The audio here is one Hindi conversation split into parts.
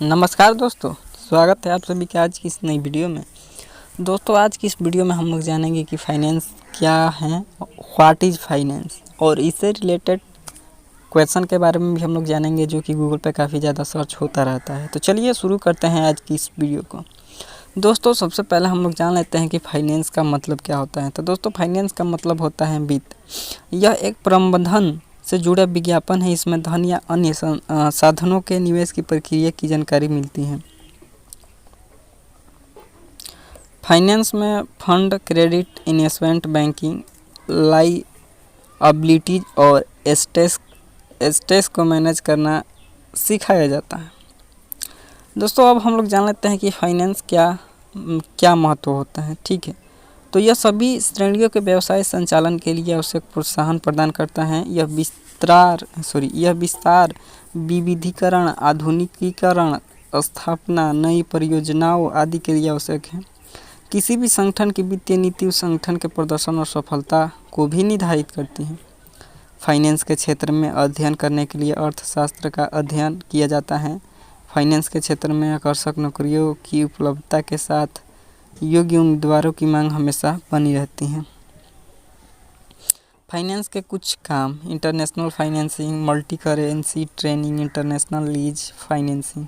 नमस्कार दोस्तों, स्वागत है आप सभी के आज की इस नई वीडियो में। दोस्तों, आज की इस वीडियो में हम लोग जानेंगे कि फाइनेंस क्या है, व्हाट इज़ फाइनेंस, और इससे रिलेटेड क्वेश्चन के बारे में भी हम लोग जानेंगे जो कि गूगल पे काफ़ी ज़्यादा सर्च होता रहता है। तो चलिए शुरू करते हैं आज की इस वीडियो को। दोस्तों, सबसे पहले हम लोग जान लेते हैं कि फाइनेंस का मतलब क्या होता है। तो दोस्तों, फाइनेंस का मतलब होता है वित्त। यह एक प्रबंधन से जुड़ा विज्ञापन है। इसमें धन या अन्य साधनों के निवेश की प्रक्रिया की जानकारी मिलती है। फाइनेंस में fund, credit, investment, banking, liabilities और एसेट्स को मैनेज करना सिखाया जाता है। दोस्तों, अब हम लोग जान लेते हैं कि फाइनेंस क्या महत्व होता है। ठीक है, तो यह सभी श्रेणियों के व्यवसाय संचालन के लिए आवश्यक प्रोत्साहन प्रदान करता है। यह विस्तार, विविधीकरण, आधुनिकीकरण, स्थापना, नई परियोजनाओं आदि के लिए आवश्यक है। किसी भी संगठन की वित्तीय नीति उस संगठन के प्रदर्शन और सफलता को भी निर्धारित करती है। फाइनेंस के क्षेत्र में अध्ययन करने के लिए अर्थशास्त्र का अध्ययन किया जाता है। फाइनेंस के क्षेत्र में आकर्षक नौकरियों की उपलब्धता के साथ योग्य उम्मीदवारों की मांग हमेशा बनी रहती है। फाइनेंस के कुछ काम: international financing, multi currency training, international lease financing.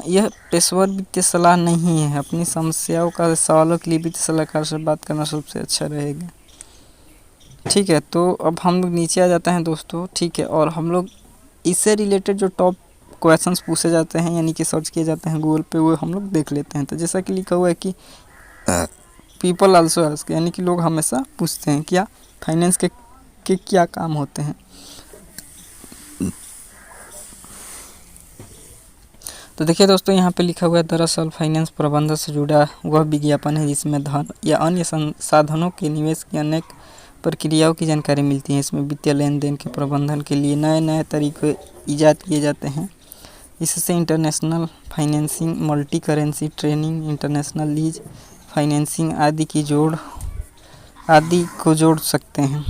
यह पेशेवर वित्तीय सलाह नहीं है। अपनी सवालों के लिए वित्तीय सलाहकार से बात करना सबसे अच्छा रहेगा। ठीक है, तो अब हम लोग नीचे आ जाते हैं दोस्तों। ठीक है, और हम लोग इससे रिलेटेड जो टॉप क्वेश्चंस पूछे जाते हैं यानी कि सर्च किए जाते हैं गूगल पे, वो हम लोग देख लेते हैं। तो जैसा कि लिखा हुआ है कि पीपल आल्सो आस्क, यानी कि लोग हमेशा पूछते हैं क्या फाइनेंस के क्या काम होते हैं। तो देखिए दोस्तों, यहाँ पे लिखा हुआ है, दरअसल फाइनेंस प्रबंधन से जुड़ा वह विज्ञापन है जिसमें धन या अन्य साधनों के निवेश की अनेक प्रक्रियाओं की जानकारी मिलती है। इसमें वित्तीय लेन देन के प्रबंधन के लिए नए नए तरीके ईजाद किए जाते हैं। इससे international financing, multi currency training, international lease financing आदि को जोड़ सकते हैं।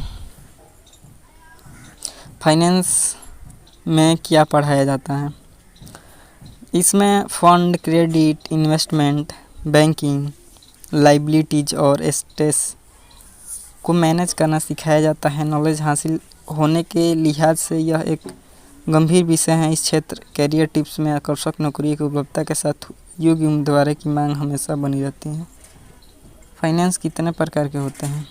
फाइनेंस में क्या पढ़ाया जाता है? इसमें fund, credit, investment, banking, liabilities और एसेट्स को मैनेज करना सिखाया जाता है। नॉलेज हासिल होने के लिहाज से यह एक गंभीर विषय है। इस क्षेत्र कैरियर टिप्स में आकर्षक नौकरी की उपलब्धता के साथ योग्य उम्मीदवारों की मांग हमेशा बनी रहती है। फाइनेंस कितने प्रकार के होते हैं?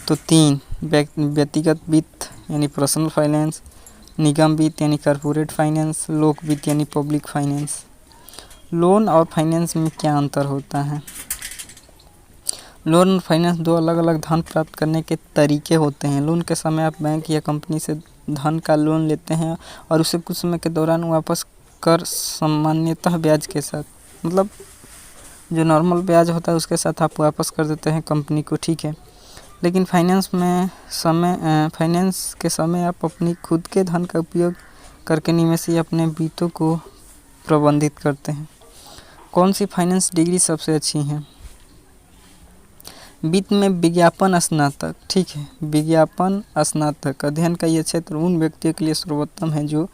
तो 3: व्यक्तिगत वित्त यानी पर्सनल फाइनेंस, निगम वित्त यानी कॉर्पोरेट फाइनेंस, लोक वित्त यानी पब्लिक फाइनेंस। लोन और फाइनेंस में क्या अंतर होता है? लोन और फाइनेंस दो अलग अलग धन प्राप्त करने के तरीके होते हैं। लोन के समय आप बैंक या कंपनी से धन का लोन लेते हैं और उसे कुछ समय के दौरान वापस कर, सामान्यतः ब्याज के साथ, मतलब जो नॉर्मल ब्याज होता है उसके साथ आप वापस कर देते हैं कंपनी को। ठीक है, लेकिन फाइनेंस के समय आप अपनी खुद के धन का उपयोग करके निवेश या अपने वित्तों को प्रबंधित करते हैं। कौन सी फाइनेंस डिग्री सबसे अच्छी है? वित्त में विज्ञापन स्नातक। ठीक है, विज्ञापन स्नातक अध्ययन का यह क्षेत्र उन व्यक्तियों के लिए सर्वोत्तम है जो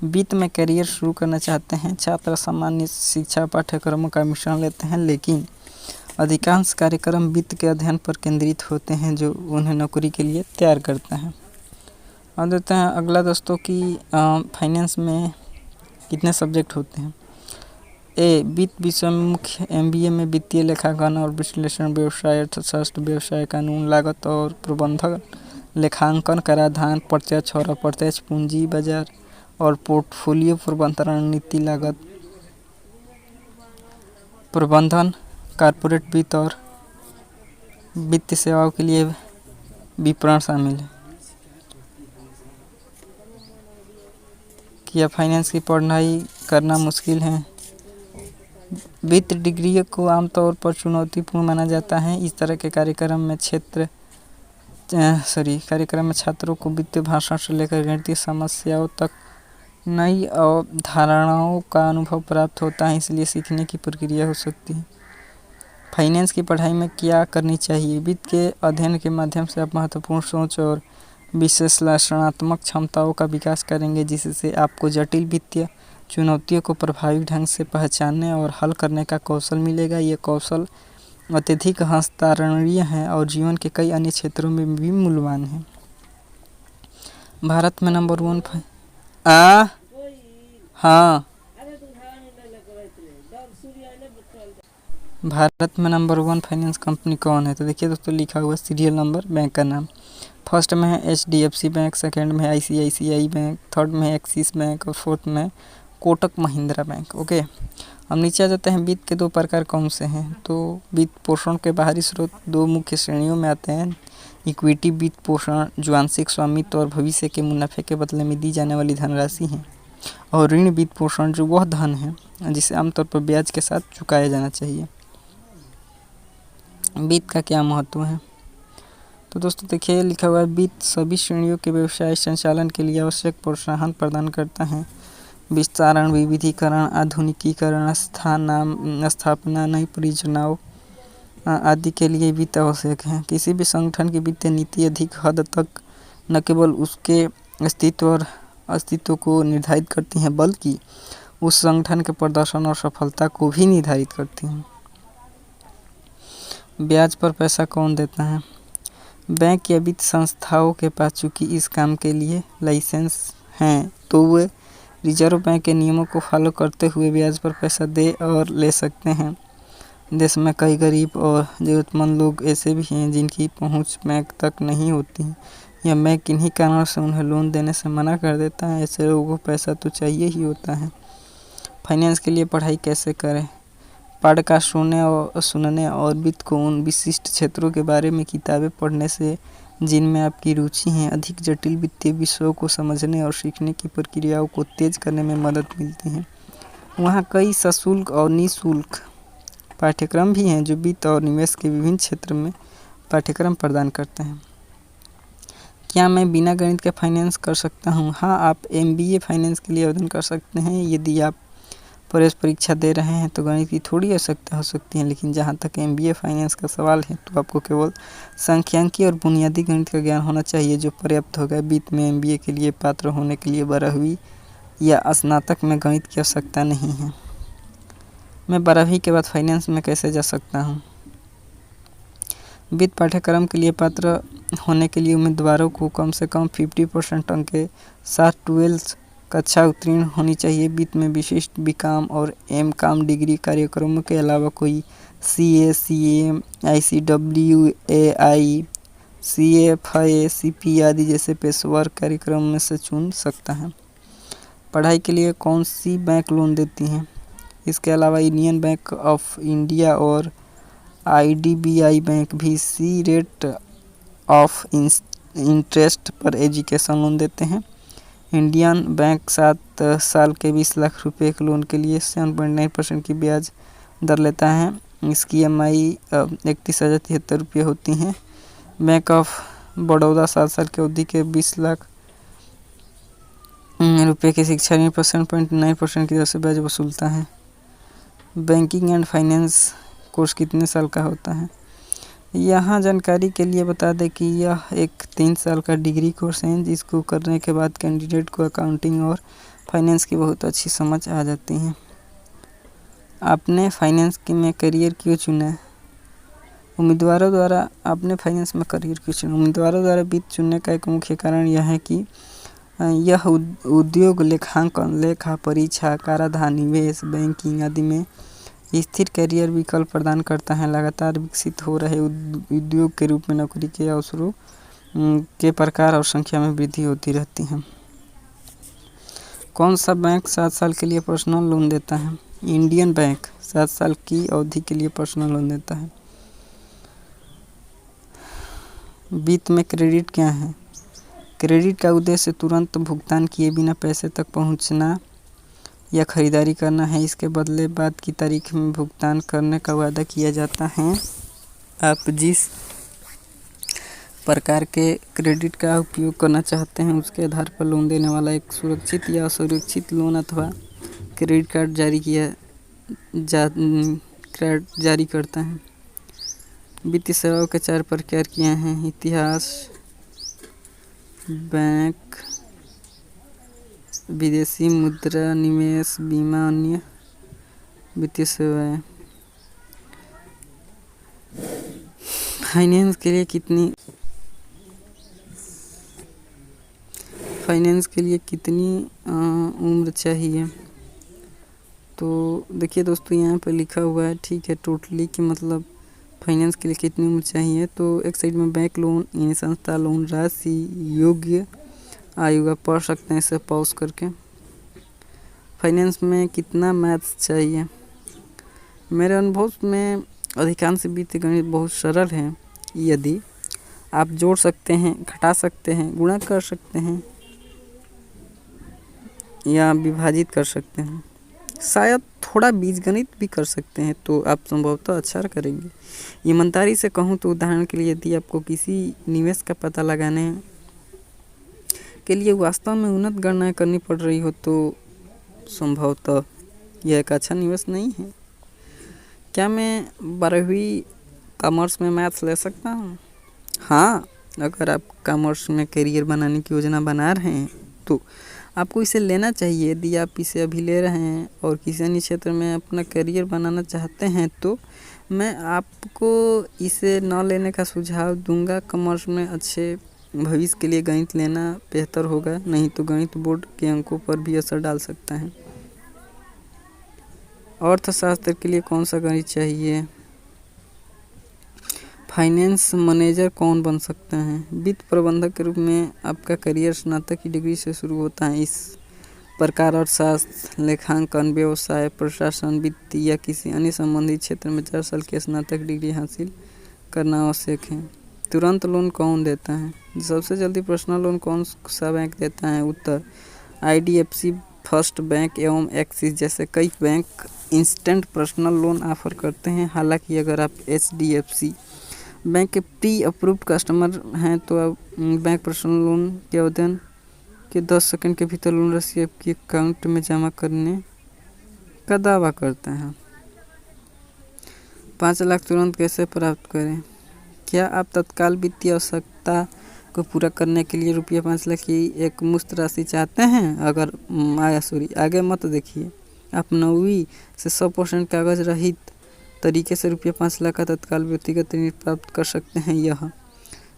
वित्त में करियर शुरू करना चाहते हैं। छात्र सामान्य शिक्षा पाठ्यक्रमों का मिश्रण लेते हैं, लेकिन अधिकांश कार्यक्रम वित्त के अध्ययन पर केंद्रित होते हैं जो उन्हें नौकरी के लिए तैयार करता है। अब देखते हैं अगला दोस्तों कि फाइनेंस में कितने सब्जेक्ट होते हैं। वित्त विषय में मुख्य MBA में वित्तीय लेखांकन और विश्लेषण, व्यवसाय अर्थशास्त्र, व्यवसाय कानून, लागत और प्रबंधन, लेखांकन, कराधान, प्रत्यक्ष और अप्रत्यक्ष पूंजी बाजार और पोर्टफोलियो प्रबंधन, रणनीति, लागत प्रबंधन, कॉर्पोरेट वित्त और वित्तीय सेवाओं के लिए विपणन शामिल है। क्या फाइनेंस की पढ़ाई करना मुश्किल है? वित्त डिग्री को आमतौर पर चुनौतीपूर्ण माना जाता है। इस तरह के कार्यक्रम में छात्रों को वित्तीय भाषा से लेकर गणितीय समस्याओं तक नई अवधारणाओं का अनुभव प्राप्त होता है, इसलिए सीखने की प्रक्रिया हो सकती है। फाइनेंस की पढ़ाई में क्या करनी चाहिए? वित्त के अध्ययन के माध्यम से आप महत्वपूर्ण सोच और विश्लेषणात्मक क्षमताओं का विकास करेंगे, जिससे आपको जटिल वित्तीय चुनौतियों को प्रभावी ढंग से पहचानने और हल करने का कौशल मिलेगा। ये कौशल अत्यधिक हस्तांतरणीय है और जीवन के कई अन्य क्षेत्रों में भी मूल्यवान है। भारत में नंबर 1 हाँ भारत में नंबर 1 फाइनेंस कंपनी कौन है? तो देखिए दोस्तों, लिखा हुआ सीरियल नंबर, बैंक का नाम। फर्स्ट में है HDFC बैंक, सेकंड में है ICICI बैंक, थर्ड में है एक्सिस बैंक और फोर्थ में कोटक महिंद्रा बैंक। ओके, अब नीचे आ जाते हैं। वित्त के 2 प्रकार कौन से हैं? तो वित्त पोषण के बाहरी स्रोत 2 मुख्य श्रेणियों में आते हैं। इक्विटी वित्त पोषण जो आंशिक स्वामित्व और भविष्य के मुनाफे के बदले में दी जाने वाली धनराशि है, और ऋण वित्त पोषण जो वह धन है जिसे आमतौर पर ब्याज के साथ चुकाया जाना चाहिए। वित्त का क्या महत्व है? तो दोस्तों देखिए, लिखा हुआ है, वित्त सभी श्रेणियों के व्यवसाय संचालन के लिए आवश्यक प्रोत्साहन प्रदान करता है। विस्तारण, विविधीकरण, आधुनिकीकरण, स्थापना, नई परियोजनाओं आदि के लिए वित्त आवश्यक है। किसी भी संगठन की वित्तीय नीति अधिक हद तक न केवल उसके अस्तित्व को निर्धारित करती हैं, बल्कि उस संगठन के प्रदर्शन और सफलता को भी निर्धारित करती हैं। ब्याज पर पैसा कौन देता है? बैंक या वित्त संस्थाओं के पास चूंकि इस काम के लिए लाइसेंस हैं, तो वे रिजर्व बैंक के नियमों को फॉलो करते हुए ब्याज पर पैसा दे और ले सकते हैं। देश में कई गरीब और ज़रूरतमंद लोग ऐसे भी हैं जिनकी पहुंच बैंक तक नहीं होती या बैंक किन्हीं कारणों से उन्हें लोन देने से मना कर देता है। ऐसे लोगों को पैसा तो चाहिए ही होता है। फाइनेंस के लिए पढ़ाई कैसे करें? पॉडकास्ट सुनने और वित्त को उन विशिष्ट क्षेत्रों के बारे में किताबें पढ़ने से जिनमें आपकी रुचि है, अधिक जटिल वित्तीय विषयों को समझने और सीखने की प्रक्रियाओं को तेज करने में मदद मिलती है। वहाँ कई सशुल्क और निःशुल्क पाठ्यक्रम भी हैं जो वित्त और निवेश के विभिन्न क्षेत्र में पाठ्यक्रम प्रदान करते हैं। क्या मैं बिना गणित के फाइनेंस कर सकता हूँ? हाँ, आप MBA फाइनेंस के लिए आवेदन कर सकते हैं। यदि आप प्रवेश परीक्षा दे रहे हैं तो गणित की थोड़ी आवश्यकता हो सकती है, लेकिन जहाँ तक MBA फाइनेंस का सवाल है तो आपको केवल सांख्यिकी और बुनियादी गणित का ज्ञान होना चाहिए, जो पर्याप्त होगा। वित्त में MBA के लिए पात्र होने के लिए 12वीं या स्नातक में गणित की आवश्यकता नहीं है। मैं 12वीं के बाद फाइनेंस में कैसे जा सकता हूँ? वित्त पाठ्यक्रम के लिए पात्र होने के लिए उम्मीदवारों को कम से कम 50% अंक के साथ 12th कक्षा उत्तीर्ण होनी चाहिए। वित्त में विशिष्ट BCom और MCom डिग्री कार्यक्रमों के अलावा कोई CA, CA, ICWAI, CFA, CP आदि जैसे पेशेवर कार्यक्रम में से चुन सकता है। पढ़ाई के लिए कौन सी बैंक लोन देती हैं? इसके अलावा इंडियन बैंक ऑफ इंडिया और IDBI बैंक भी सी रेट ऑफ इंटरेस्ट पर एजुकेशन लोन देते हैं। इंडियन बैंक 7 साल के 20 लाख रुपए के लोन के लिए 7.9% की ब्याज दर लेता है। इसकी EMI 31,073 रुपये होती हैं। बैंक ऑफ बड़ौदा 7 साल की अवधि के 20 लाख रुपए की शिक्षा ऋण पर 7.9% की दर से ब्याज वसूलता है। बैंकिंग एंड फाइनेंस कोर्स कितने साल का होता है? यहाँ जानकारी के लिए बता दें कि यह एक 3 साल का डिग्री कोर्स है, जिसको करने के बाद कैंडिडेट को अकाउंटिंग और फाइनेंस की बहुत अच्छी समझ आ जाती है। आपने फाइनेंस में करियर क्यों चुना? उम्मीदवारों द्वारा आपने फाइनेंस में करियर क्यों चुना? उम्मीदवारों द्वारा वित्त चुनने का एक मुख्य कारण यह है कि यह उद्योग, लेखांकन, लेखा परीक्षा, कराधान, निवेश, बैंकिंग आदि में स्थिर करियर विकल्प प्रदान करता है। लगातार विकसित हो रहे उद्योग के रूप में नौकरी के अवसरों के प्रकार और संख्या में वृद्धि होती रहती है। कौन सा बैंक 7 साल के लिए पर्सनल लोन देता है? इंडियन बैंक 7 साल की अवधि के लिए पर्सनल लोन देता है। वित्त में क्रेडिट क्या है? क्रेडिट का उद्देश्य तुरंत भुगतान किए बिना पैसे तक पहुंचना या खरीदारी करना है। इसके बदले बाद की तारीख में भुगतान करने का वादा किया जाता है। आप जिस प्रकार के क्रेडिट का उपयोग करना चाहते हैं उसके आधार पर लोन देने वाला एक सुरक्षित या असुरक्षित लोन अथवा क्रेडिट कार्ड जारी करता है। वित्तीय सेवाओं के 4 प्रकार क्या हैं? इतिहास, बैंक, विदेशी मुद्रा निवेश, बीमा, अन्य वित्तीय सेवाएं। फाइनेंस के लिए कितनी उम्र चाहिए? तो देखिए दोस्तों, यहाँ पर लिखा हुआ है, ठीक है, टोटली कि मतलब फाइनेंस के लिए कितनी उम्र चाहिए। तो एक साइड में बैंक लोन यानी संस्था लोन राशि, योग्य आयु आप पढ़ सकते हैं इसे पॉज करके। फाइनेंस में कितना मैथ्स चाहिए? मेरे अनुभव में अधिकांश वित्तीय गणित बहुत सरल है। यदि आप जोड़ सकते हैं, घटा सकते हैं, गुणा कर सकते हैं या विभाजित कर सकते हैं, शायद थोड़ा बीजगणित भी कर सकते हैं, तो आप संभवतः अच्छा करेंगे। ईमानदारी से कहूँ तो उदाहरण के लिए यदि आपको किसी निवेश का पता लगाने के लिए वास्तव में उन्नत गणनाएं करनी पड़ रही हो तो संभवतः यह एक अच्छा निवेश नहीं है। क्या मैं 12वीं कॉमर्स में मैथ्स ले सकता हूँ? हाँ, अगर आप कॉमर्स में करियर बनाने की योजना बना रहे हैं तो आपको इसे लेना चाहिए। यदि आप इसे अभी ले रहे हैं और किसी अन्य क्षेत्र में अपना करियर बनाना चाहते हैं तो मैं आपको इसे न लेने का सुझाव दूंगा। कॉमर्स में अच्छे भविष्य के लिए गणित लेना बेहतर होगा, नहीं तो गणित बोर्ड के अंकों पर भी असर डाल सकता है। अर्थशास्त्र के लिए कौन सा गणित चाहिए? फाइनेंस मैनेजर कौन बन सकते हैं? वित्त प्रबंधक के रूप में आपका करियर स्नातक की डिग्री से शुरू होता है। इस प्रकार अर्थशास्त्र, लेखांकन, व्यवसाय, प्रशासन, वित्त या किसी अन्य संबंधित क्षेत्र में 4 साल की स्नातक डिग्री हासिल करना आवश्यक है। तुरंत लोन कौन देता है? सबसे जल्दी पर्सनल लोन कौन सा बैंक देता है? उत्तर, IDFC, फर्स्ट बैंक एवं एक्सिस जैसे कई bank instant personal loan offer करते हैं। हालांकि अगर आप HDFC बैंक के प्री अप्रूव्ड कस्टमर हैं तो आप बैंक पर्सनल लोन के आवेदन के 10 सेकंड के भीतर लोन राशि आपके अकाउंट में जमा करने का दावा करते हैं। 5 लाख तुरंत कैसे प्राप्त करें? क्या आप तत्काल वित्तीय आवश्यकता को पूरा करने के लिए रुपये 5 लाख की एक मुश्त राशि चाहते हैं? अगर आगे मत देखिए। आप 9वीं से 100% कागज रहित तरीके से रुपये 5 लाख का तत्काल व्यक्तिगत ऋण प्राप्त कर सकते हैं।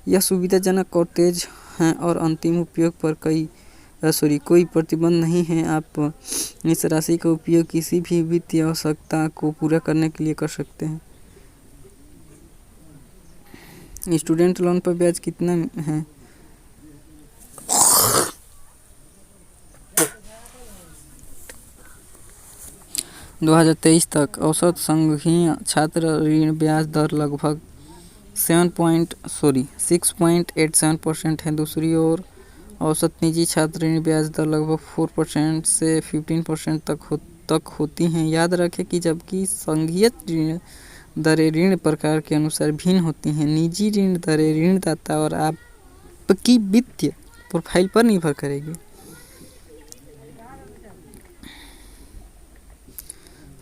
यह सुविधाजनक और तेज है और अंतिम उपयोग पर कोई प्रतिबंध नहीं है। आप इस राशि का उपयोग किसी भी वित्तीय आवश्यकता को पूरा करने के लिए कर सकते हैं। स्टूडेंट लोन पर ब्याज कितना है? दो 2023 तक औसत संघीय छात्र ऋण ब्याज दर लगभग 6.87% है। दूसरी ओर औसत निजी छात्र ऋण ब्याज दर लगभग 4% से 15% तक होती हैं। याद रखें कि जबकि संघीय ऋण दरें ऋण प्रकार के अनुसार भिन्न होती हैं, निजी ऋण दरें ऋणदाता और आपकी वित्तीय प्रोफाइल पर निर्भर करेगी।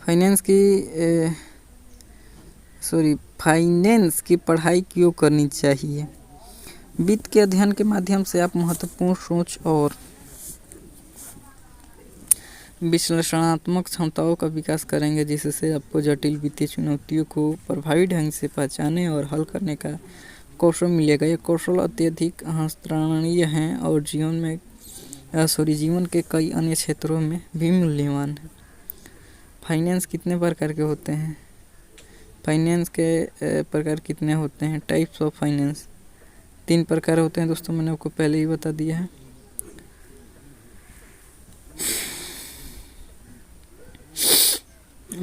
फाइनेंस की पढ़ाई क्यों करनी चाहिए? वित्त के अध्ययन के माध्यम से आप महत्वपूर्ण सोच और विश्लेषणात्मक क्षमताओं का विकास करेंगे, जिससे आपको जटिल वित्तीय चुनौतियों को प्रभावी ढंग से पहचानने और हल करने का कौशल मिलेगा। ये कौशल अत्यधिक हस्तरणीय हैं और जीवन के कई अन्य क्षेत्रों में भी मूल्यवान है। फाइनेंस कितने प्रकार के होते हैं? फाइनेंस के प्रकार कितने होते हैं? टाइप्स ऑफ फाइनेंस 3 प्रकार होते हैं दोस्तों, मैंने आपको पहले ही बता दिया है।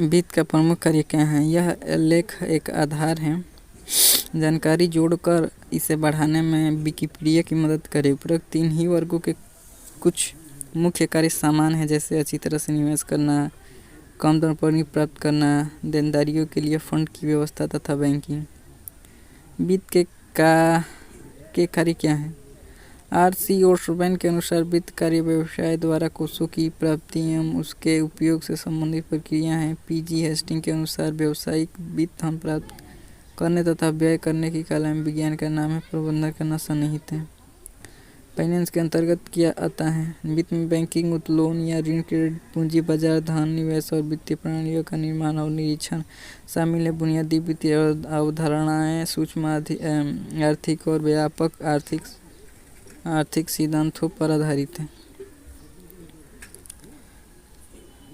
वित्त का प्रमुख कार्य क्या है? यह लेख एक आधार है, जानकारी जोड़कर इसे बढ़ाने में विकिपीडिया की मदद करे। उपरोक्त 3 ही वर्गों के कुछ मुख्य कार्य समान हैं, जैसे अच्छी तरह से निवेश करना, कम दर पर ऋण प्राप्त करना, देनदारियों के लिए फंड की व्यवस्था तथा बैंकिंग। वित्त के कार्य क्या हैं? RC ओसबॉर्न के अनुसार वित्त कार्य व्यवसाय द्वारा कोषों की प्राप्ति एवं उसके उपयोग से संबंधित प्रक्रिया हैं। PG हेस्टिंग के अनुसार व्यावसायिक वित्त धन प्राप्त करने तथा व्यय करने की कला में विज्ञान का नाम है, प्रबंधन करना सन्निहित है। फाइनेंस के अंतर्गत क्या आता है? वित्त में बैंकिंग, लोन या ऋण, क्रेडिट, पूंजी बाजार, धन, निवेश और वित्तीय प्रणालियों का निर्माण और निरीक्षण शामिल है। बुनियादी वित्तीय अवधारणाएं सूक्ष्म आर्थिक और व्यापक आर्थिक सिद्धांतों पर आधारित है।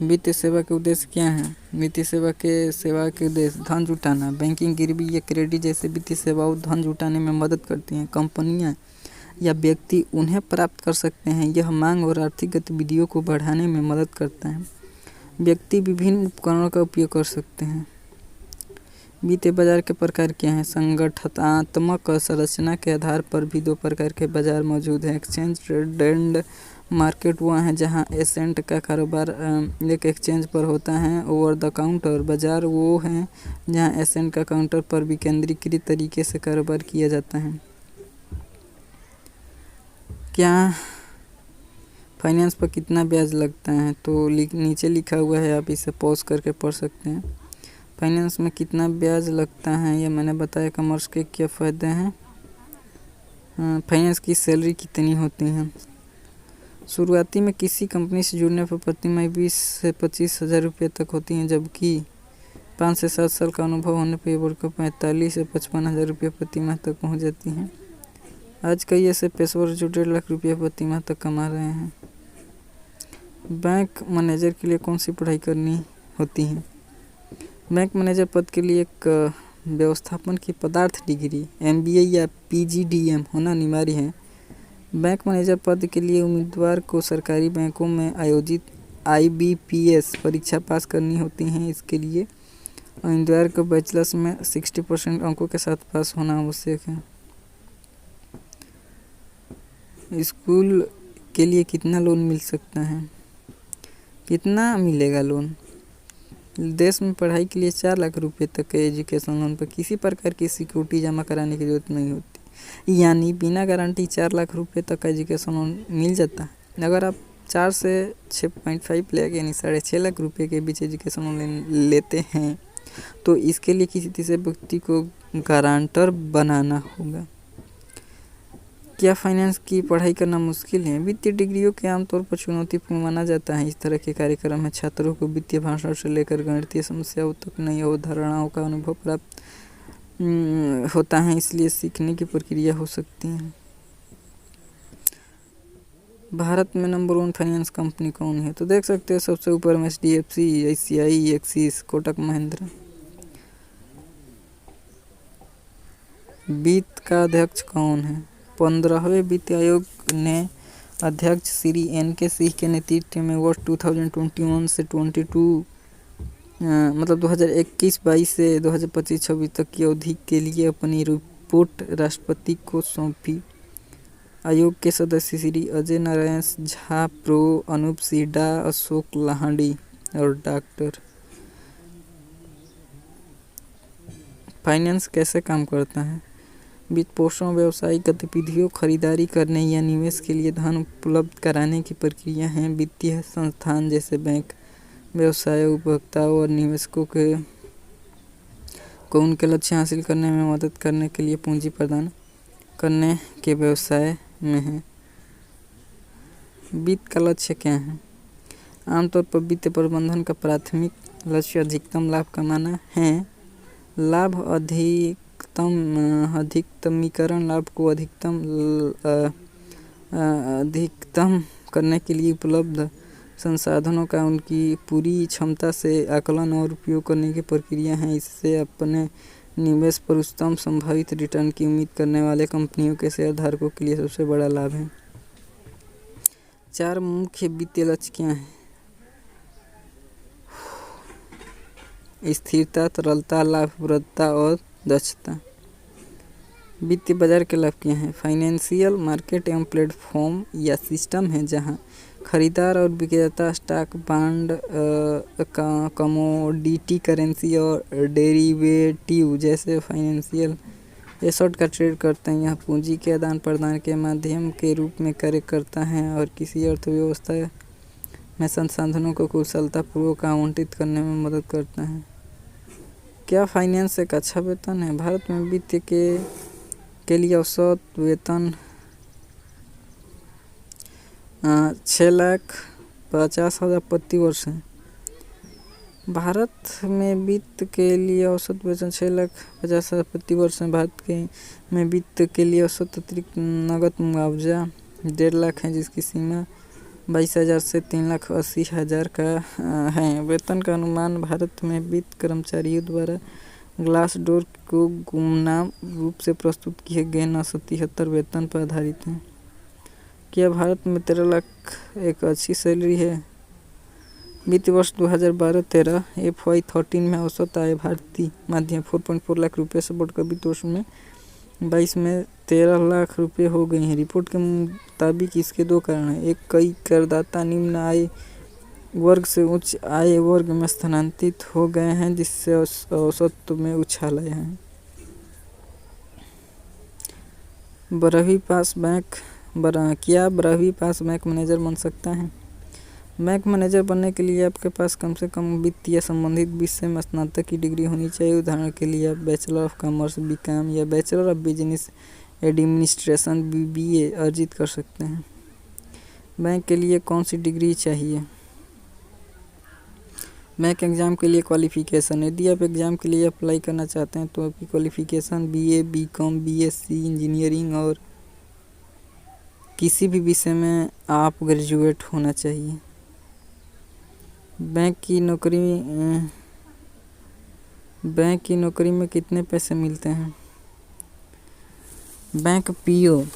वित्तीय सेवा के उद्देश्य क्या हैं? वित्तीय सेवा के उद्देश्य धन जुटाना, बैंकिंग, गिरवी या क्रेडिट जैसे वित्तीय सेवाओं धन जुटाने में मदद करती हैं। कंपनियां या व्यक्ति उन्हें प्राप्त कर सकते हैं। यह मांग और आर्थिक गतिविधियों को बढ़ाने में मदद करता है। व्यक्ति विभिन्न उपकरणों का उपयोग कर सकते हैं। वित्तीय बाजार के प्रकार क्या हैं? संगठनात्मक संरचना के आधार पर भी दो प्रकार के बाजार मौजूद हैं। एक्सचेंज ट्रेडेड मार्केट वह है जहां एसेट का कारोबार एक एक्सचेंज पर होता है। ओवर द काउंटर बाजार वो हैं जहां एसेट का काउंटर पर विकेंद्रीकृत तरीके से कारोबार किया जाता है। क्या फाइनेंस पर कितना ब्याज लगता है? तो नीचे लिखा हुआ है, आप इसे पॉज करके पढ़ सकते हैं। फाइनेंस में कितना ब्याज लगता है ये मैंने बताया। कॉमर्स के क्या फ़ायदे हैं? फाइनेंस की सैलरी कितनी होती है? शुरुआती में किसी कंपनी से जुड़ने पर प्रति माह 20 से 25 हज़ार रुपये तक होती हैं, जबकि 5 से 7 साल का अनुभव होने पर ये बढ़कर 45 से 55 हज़ार रुपये प्रति माह तक पहुँच जाती हैं। आज कई ऐसे पेशेवर जो 1.5 लाख रुपये प्रति माह तक कमा रहे हैं। बैंक मैनेजर के लिए कौन सी पढ़ाई करनी होती है? बैंक मैनेजर पद के लिए एक व्यवस्थापन की पदार्थ डिग्री MBA या PGDM होना अनिवार्य है। बैंक मैनेजर पद के लिए उम्मीदवार को सरकारी बैंकों में आयोजित IBPS परीक्षा पास करनी होती है। इसके लिए उम्मीदवार को बैचलर्स में 60% अंकों के साथ पास होना आवश्यक है। स्कूल के लिए कितना लोन मिल सकता है? कितना मिलेगा लोन? देश में पढ़ाई के लिए 4 लाख रुपए तक के एजुकेशन लोन पर किसी प्रकार की सिक्योरिटी जमा कराने की जरूरत नहीं होती, यानी बिना गारंटी 4 लाख रुपए तक का एजुकेशन लोन मिल जाता है। अगर आप 4 से 6.5 लाख यानी 6.5 लाख रुपए के बीच एजुकेशन लोन लेते हैं तो इसके लिए किसी तीसरे व्यक्ति को गारंटर बनाना होगा। क्या फाइनेंस की पढ़ाई करना मुश्किल है? वित्तीय डिग्रियों के आमतौर पर चुनौतीपूर्ण माना जाता है। इस तरह के कार्यक्रम में छात्रों को वित्तीय भाषा से लेकर गणितीय समस्याओं तक नई अवधारणाओं का अनुभव प्राप्त होता है, इसलिए सीखने की प्रक्रिया हो सकती है। भारत में नंबर 1 फाइनेंस कंपनी कौन है? तो देख सकते हैं सबसे ऊपर में HDFC, ICICI, axis, Kotak Mahindra. वित्त का अध्यक्ष कौन है? 15वें वित्त आयोग ने अध्यक्ष श्री NK सिंह के नेतृत्व में वर्ष 2021 से 2021-22 से 2025-26 तक की अवधि के लिए अपनी रिपोर्ट राष्ट्रपति को सौंपी। आयोग के सदस्य श्री अजय नारायण झा, प्रो अनूप सिडा, अशोक लाहड़ी और डॉक्टर। फाइनेंस कैसे काम करता है? वित्त पोषण, व्यावसायिक गतिविधियों, खरीदारी करने या निवेश के लिए धन उपलब्ध कराने की प्रक्रिया है। वित्तीय संस्थान जैसे बैंक व्यवसाय, उपभोक्ताओं और निवेशकों को उनके लक्ष्य हासिल करने में मदद करने के लिए पूंजी प्रदान करने के व्यवसाय में है। वित्त का लक्ष्य क्या है? आमतौर पर वित्तीय प्रबंधन का प्राथमिक लक्ष्य अधिकतम लाभ कमाना है। लाभ अधिकतमीकरण लाभ को अधिकतम करने के लिए उपलब्ध संसाधनों का उनकी पूरी क्षमता से आकलन और उपयोग करने की प्रक्रिया है। इससे अपने निवेश पर उच्चतम संभावित रिटर्न की उम्मीद करने वाले कंपनियों के शेयरधारकों के लिए सबसे बड़ा लाभ है। 4 मुख्य वित्तीय लक्ष्य क्या हैं? स्थिरता, तरलता, लाभप्रदता और दक्षता। वित्तीय बाजार के लाभ क्या हैं? फाइनेंशियल मार्केट एवं प्लेटफॉर्म या सिस्टम है जहां खरीदार और विक्रेता स्टॉक, बांड, कमोडिटी, करेंसी और डेरिवेटिव जैसे फाइनेंशियल एसेट का ट्रेड करते हैं। यह पूंजी के आदान प्रदान के माध्यम के रूप में कार्य करता है और किसी अर्थव्यवस्था में संसाधनों को कुशलतापूर्वक आवंटित करने में मदद करता है। क्या फाइनेंस एक अच्छा वेतन है? भारत में वित्त के लिए औसत वेतन 6,50,000 प्रति वर्ष है। भारत में वित्त के लिए औसत वेतन 6,50,000 प्रति वर्ष है। भारत के में वित्त के लिए औसत अतिरिक्त नगद मुआवजा 1.5 लाख है, जिसकी सीमा 22,000 से 3,80,000 का है। वेतन का अनुमान भारत में वित्त कर्मचारियों द्वारा ग्लासडोर को गुमनाम रूप से प्रस्तुत किए गए 973 वेतन पर आधारित है। क्या भारत में 13 लाख एक अच्छी सैलरी है? वित्तीय वर्ष 2012-13 FY 13 में औसत आय भारतीय माध्यम 4.4 लाख रुपये से बढ़कर वित्त वर्ष में 22 में 13 लाख रुपये हो गई हैं। रिपोर्ट के मुताबिक इसके 2 कारण हैं। एक, कई करदाता निम्न आय वर्ग से उच्च आय वर्ग में स्थानांतरित हो गए हैं, जिससे औसत में उछाल आया है। 12वीं पास बैंक मैनेजर बन सकता है? बैंक मैनेजर बनने के लिए आपके पास कम से कम वित्त या संबंधित विषय में स्नातक की डिग्री होनी चाहिए। उदाहरण के लिए आप बैचलर ऑफ कॉमर्स BCom या bachelor of business administration BBA अर्जित कर सकते हैं। बैंक के लिए कौन सी डिग्री चाहिए? बैंक एग्ज़ाम के लिए क्वालिफ़िकेशन। यदि आप एग्ज़ाम के लिए अप्लाई करना चाहते हैं तो आपकी qualification BA, BCom, BSc engineering और किसी भी विषय में आप ग्रेजुएट होना चाहिए। बैंक की नौकरी में कितने पैसे मिलते हैं? बैंक PO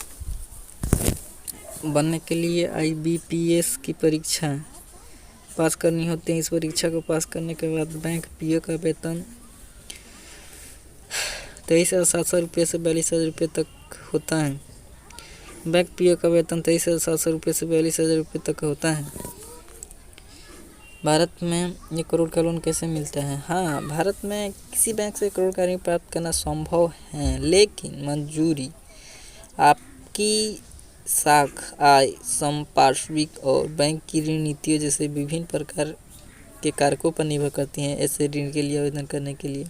बनने के लिए IBPS की परीक्षा पास करनी होती है। इस परीक्षा को पास करने के बाद बैंक PO का वेतन 23,700 रुपये से 42,000 रुपये तक होता है। बैंक PO का वेतन 23,700 रुपये से 42,000 रुपये तक होता है। भारत में 1 करोड़ का लोन कैसे मिलता है? हाँ, भारत में किसी बैंक से 1 करोड़ का ऋण प्राप्त करना संभव है, लेकिन मंजूरी आपकी साख, आय, संपार्श्विक और बैंक की ऋण नीतियों जैसे विभिन्न प्रकार के कारकों पर निर्भर करती हैं। ऐसे ऋण के लिए आवेदन करने के लिए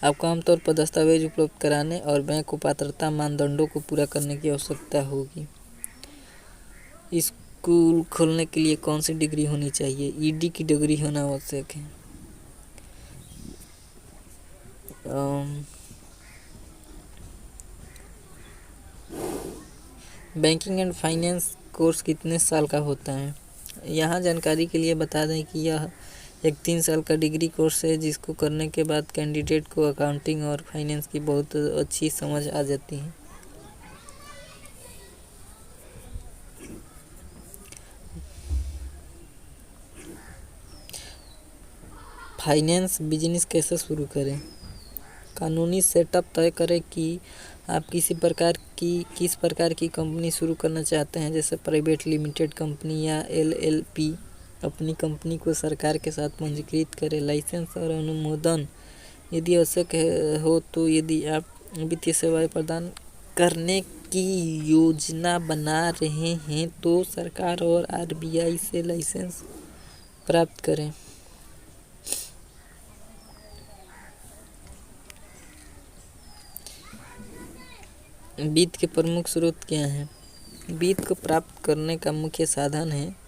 आपको आमतौर पर दस्तावेज उपलब्ध कराने और बैंक को पात्रता मानदंडों को पूरा करने की आवश्यकता होगी। स्कूल खोलने के लिए कौन सी डिग्री होनी चाहिए? ED की डिग्री होना आवश्यक है। बैंकिंग एंड फाइनेंस कोर्स कितने साल का होता है? यहाँ जानकारी के लिए बता दें कि यह एक 3 साल का डिग्री कोर्स है, जिसको करने के बाद कैंडिडेट को अकाउंटिंग और फाइनेंस की बहुत अच्छी समझ आ जाती है। फाइनेंस बिजनेस कैसे शुरू करें? कानूनी सेटअप तय करें कि आप किस प्रकार की कंपनी शुरू करना चाहते हैं, जैसे प्राइवेट लिमिटेड कंपनी या LLP। अपनी कंपनी को सरकार के साथ पंजीकृत करें। लाइसेंस और अनुमोदन यदि आवश्यक हो तो यदि आप वित्तीय सेवाएं प्रदान करने की योजना बना रहे हैं तो सरकार और RBI से लाइसेंस प्राप्त करें। वित्त के प्रमुख स्रोत क्या हैं? वित्त को प्राप्त करने का मुख्य साधन है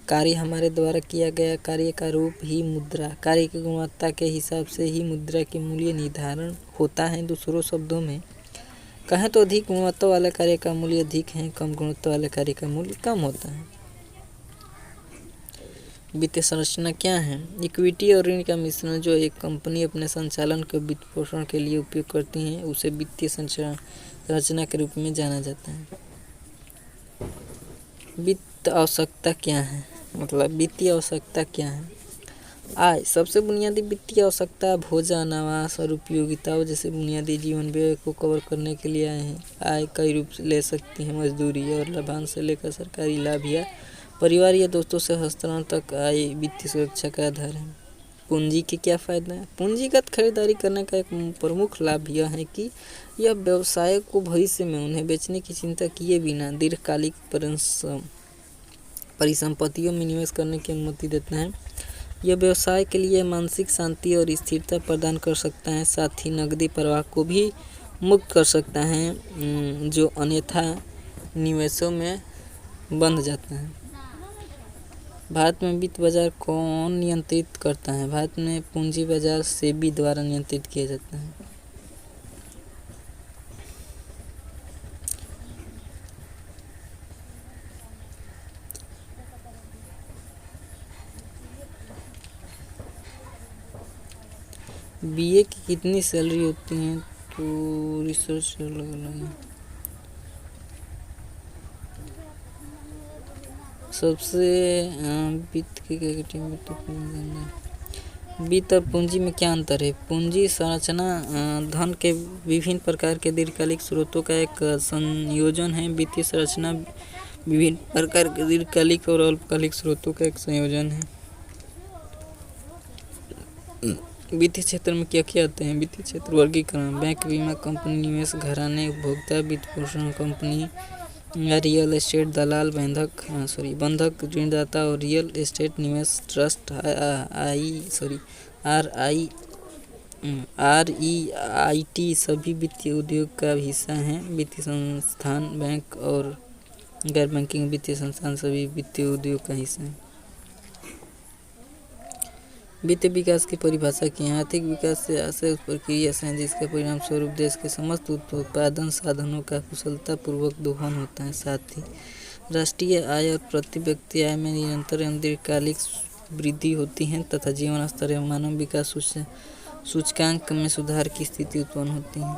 कार्य। हमारे द्वारा किया गया कार्य का रूप ही मुद्रा। कार्य की गुणवत्ता के हिसाब से ही मुद्रा की मूल्य निर्धारण होता है। दूसरों शब्दों में कहें तो अधिक गुणवत्ता वाले कार्य का मूल्य अधिक है, कम गुणवत्ता वाले कार्य का मूल्य कम होता है। वित्तीय संरचना क्या है? इक्विटी और ऋण का मिश्रण जो एक कंपनी अपने संचालन के वित्त पोषण के लिए उपयोग करती है, उसे वित्तीय संरचना के रूप में जाना जाता है। वित्त आवश्यकता क्या है? वित्तीय आवश्यकता क्या है? आय। सबसे बुनियादी वित्तीय आवश्यकता भोजन, आवास और उपयोगिताओं जैसे बुनियादी जीवन व्यय को कवर करने के लिए आए हैं। आय कई रूप ले सकती है, मजदूरी और लाभांश से लेकर सरकारी लाभ या परिवार या दोस्तों से हस्तांतरण तक। आय वित्तीय सुरक्षा का आधार है। पूंजी के क्या फायदे हैं? पूंजीगत खरीदारी करने का एक प्रमुख लाभ यह है कि यह व्यवसाय को भविष्य में उन्हें बेचने की चिंता किए बिना दीर्घकालिक परिसंपत्तियों में निवेश करने की अनुमति देता है। यह व्यवसाय के लिए मानसिक शांति और स्थिरता प्रदान कर सकता है, साथ ही नकदी प्रवाह को भी मुक्त कर सकता है, जो अन्यथा निवेशों में बंध जाता है। भारत में वित्त बाजार कौन नियंत्रित करता है? भारत में पूंजी बाजार सेबी द्वारा नियंत्रित किया जाता है। बीए की कितनी सैलरी होती है? तो रिसर्च अलग अलग है। सबसे वित्त की कैटेगरी में तो वित्त और पूंजी में क्या अंतर है? पूंजी संरचना धन के विभिन्न प्रकार के दीर्घकालिक स्रोतों का एक संयोजन है। वित्तीय संरचना विभिन्न प्रकार के दीर्घकालिक और अल्पकालिक स्रोतों का एक संयोजन है। वित्तीय क्षेत्र में क्या क्या आते हैं? वित्तीय क्षेत्र वर्गीकरण: बैंक, बीमा कंपनी, निवेश घराने, उपभोक्ता वित्त पोषण कंपनी, रियल एस्टेट दलाल, बंधक ऋणदाता और रियल एस्टेट निवेश ट्रस्ट। REIT सभी वित्तीय उद्योग का हिस्सा हैं। वित्तीय संस्थान बैंक और गैर बैंकिंग वित्तीय संस्थान सभी वित्तीय उद्योग का हिस्सा हैं। वित्तीय विकास की परिभाषा की है। आर्थिक विकास से आशय उस प्रक्रिया से है जिसके परिणाम स्वरूप देश के समस्त उत्पादन साधनों का कुशलतापूर्वक दोहन होता है। साथ ही राष्ट्रीय आय और प्रति व्यक्ति आय में निरंतर एवं दीर्घकालिक वृद्धि होती है तथा जीवन स्तर एवं मानव विकास सूचकांक में सुधार की स्थिति उत्पन्न होती है।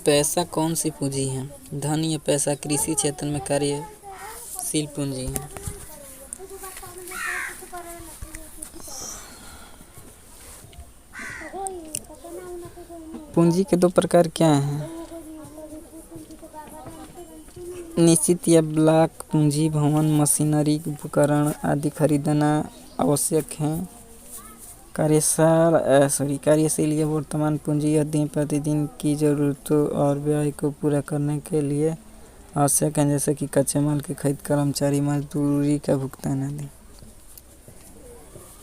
पैसा कौन सी पूंजी है? धन या पैसा कृषि क्षेत्र में कार्यशील पूंजी है। पूंजी के दो प्रकार क्या हैं? निश्चित या ब्लॉक पूंजी: भवन, मशीनरी, उपकरण आदि खरीदना आवश्यक है। कार्यशील या वर्तमान पूंजी: यह दिन प्रतिदिन की जरूरतों और व्यय को पूरा करने के लिए आवश्यक है, जैसे कि कच्चे माल की खरीद, कर्मचारी मजदूरी का भुगतान आदि।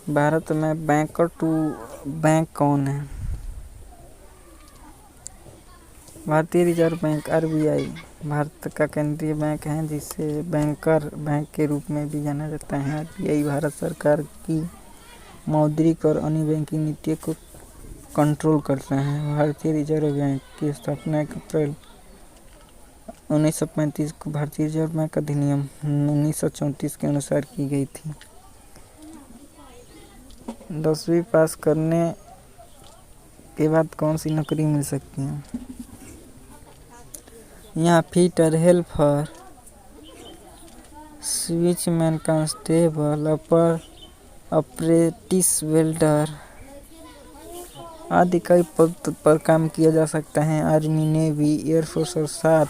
भारत में बैंकर टू बैंक कौन है? भारतीय रिजर्व बैंक RBI भारत का केंद्रीय बैंक है जिसे बैंकर बैंक के रूप में भी जाना जाता है। RBI भारत सरकार की मौद्रिक और अन्य बैंकिंग नीतियों को कंट्रोल करता है। भारतीय रिजर्व बैंक की स्थापना 1 अप्रैल 1935 को भारतीय रिजर्व बैंक अधिनियम 1934 के अनुसार की गई थी। 10वीं पास करने के बाद कौन सी नौकरी मिल सकती है? यहाँ fitter, helper, switchman, constable, apprentice, welder आदि कई पद पर काम किया जा सकता है। आर्मी, नेवी, एयरफोर्स और सात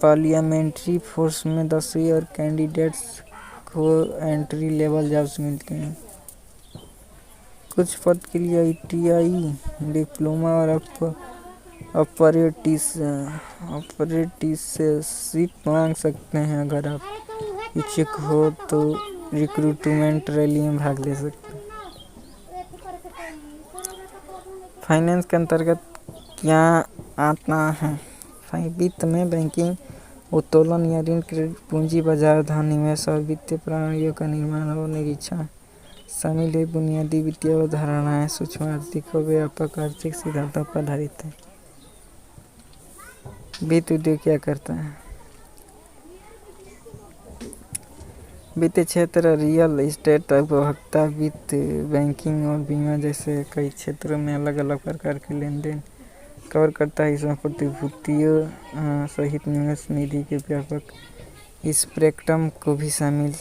पार्लियामेंट्री फोर्स में 10वीं और कैंडिडेट्स को एंट्री लेवल जॉब्स मिलते हैं। कुछ पद के लिए ITI डिप्लोमा और अप्रेंटिसशिप मांग सकते हैं। अगर आप इच्छुक हो तो रिक्रूटमेंट रैली में भाग ले सकते हैं। फाइनेंस के अंतर्गत क्या आता है? वित्त में बैंकिंग, उत्तोलन या ऋण, क्रेडिट, पूंजी बाजार, धन, निवेश और वित्तीय प्रणालियों का निर्माण और निरीक्षण शामिल है। बुनियादी वित्तीय अवधारणाएं सूक्ष्म आर्थिक और व्यापक आर्थिक सिद्धांतों पर आधारित है। वित्त उद्योग क्या करता है? वित्तीय क्षेत्र रियल एस्टेट, उपभोक्ता वित्त, बैंकिंग और बीमा जैसे कई क्षेत्रों में अलग अलग प्रकार के लेन देन कवर करता है। इसमें प्रतिभूतियों सहित निवेश निधि के व्यापक स्पेक्ट्रम को भी शामिल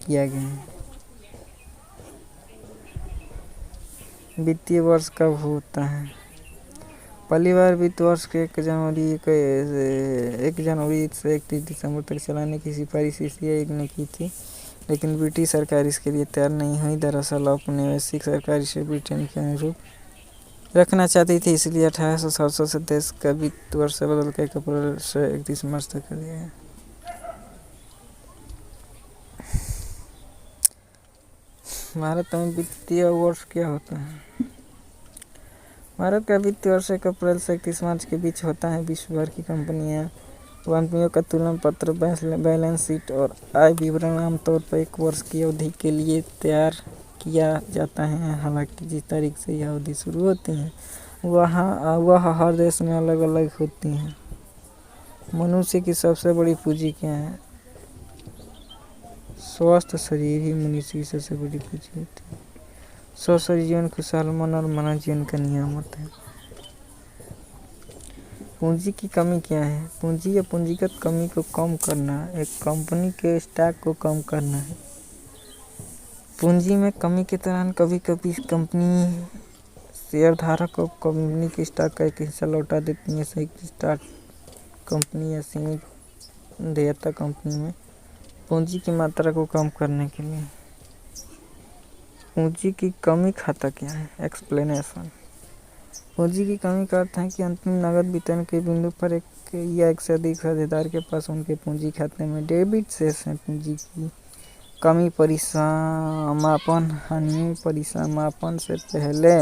किया गया है। वित्तीय वर्ष कब होता है? पहली बार वित्त वर्ष के 1 जनवरी से 31 दिसंबर तक चलाने की सिफारिश CCI ने की थी, लेकिन ब्रिटिश सरकार इसके लिए तैयार नहीं हुई। दरअसल औपनिवेशिक सरकार इसे ब्रिटेन के अनुरूप रखना चाहती थी, इसलिए 1867 से देश का वित्त वर्ष बदलकर 1 अप्रैल से 31 मार्च तक कर दिया गया। भारत में वित्तीय वर्ष क्या होता है? भारत का वित्तीय वर्ष 1 अप्रैल से 31 मार्च के बीच होता है। विश्व भर की कंपनियों का तुलना पत्र, बैलेंस शीट और आय विवरण आमतौर पर 1 वर्ष की अवधि के लिए तैयार किया जाता है। हालांकि जिस तारीख से यह अवधि शुरू होती है वह हर देश में अलग अलग होती है। मनुष्य की सबसे बड़ी पूंजी क्या है? स्वस्थ शरीर ही मनुष्य की सबसे बड़ी पूंजी होती है। स्वस्थ जीवन खुशहाल मन और मानव जीवन का नियम होता है। पूंजी की कमी क्या है? पूंजी या पूंजीगत कमी को कम करना एक कंपनी के स्टॉक को कम करना है। पूंजी में कमी के दौरान कभी कभी कंपनी शेयरधारक को कंपनी के स्टॉक का एक हिस्सा लौटा देती है। संयुक्त स्टॉक कंपनी या सीमित देयता कंपनी में पूंजी की मात्रा को कम करने के लिए। पूंजी की कमी खाता क्या है? एक्सप्लेनेशन। पूंजी की कमी का अर्थ है कि अंतिम नकद वितरण के बिंदु पर एक या एक से अधिक साझेदार के पास उनके पूंजी खाते में डेबिट शेष है। पूंजी की कमी परिसमापन हानि परिसमापन से पहले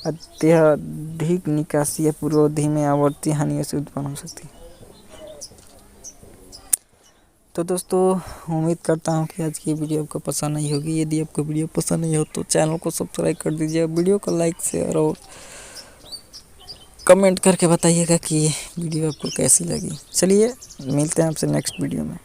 अत्यधिक निकासी या पूर्वावधि में आवर्ती हानियों से उत्पन्न हो सकती है। तो दोस्तों, उम्मीद करता हूँ कि आज की वीडियो आपको पसंद आई होगी। यदि आपको वीडियो पसंद नहीं हो तो चैनल को सब्सक्राइब कर दीजिए। वीडियो को लाइक, शेयर और कमेंट करके बताइएगा कि वीडियो आपको कैसी लगी। चलिए मिलते हैं आपसे नेक्स्ट वीडियो में।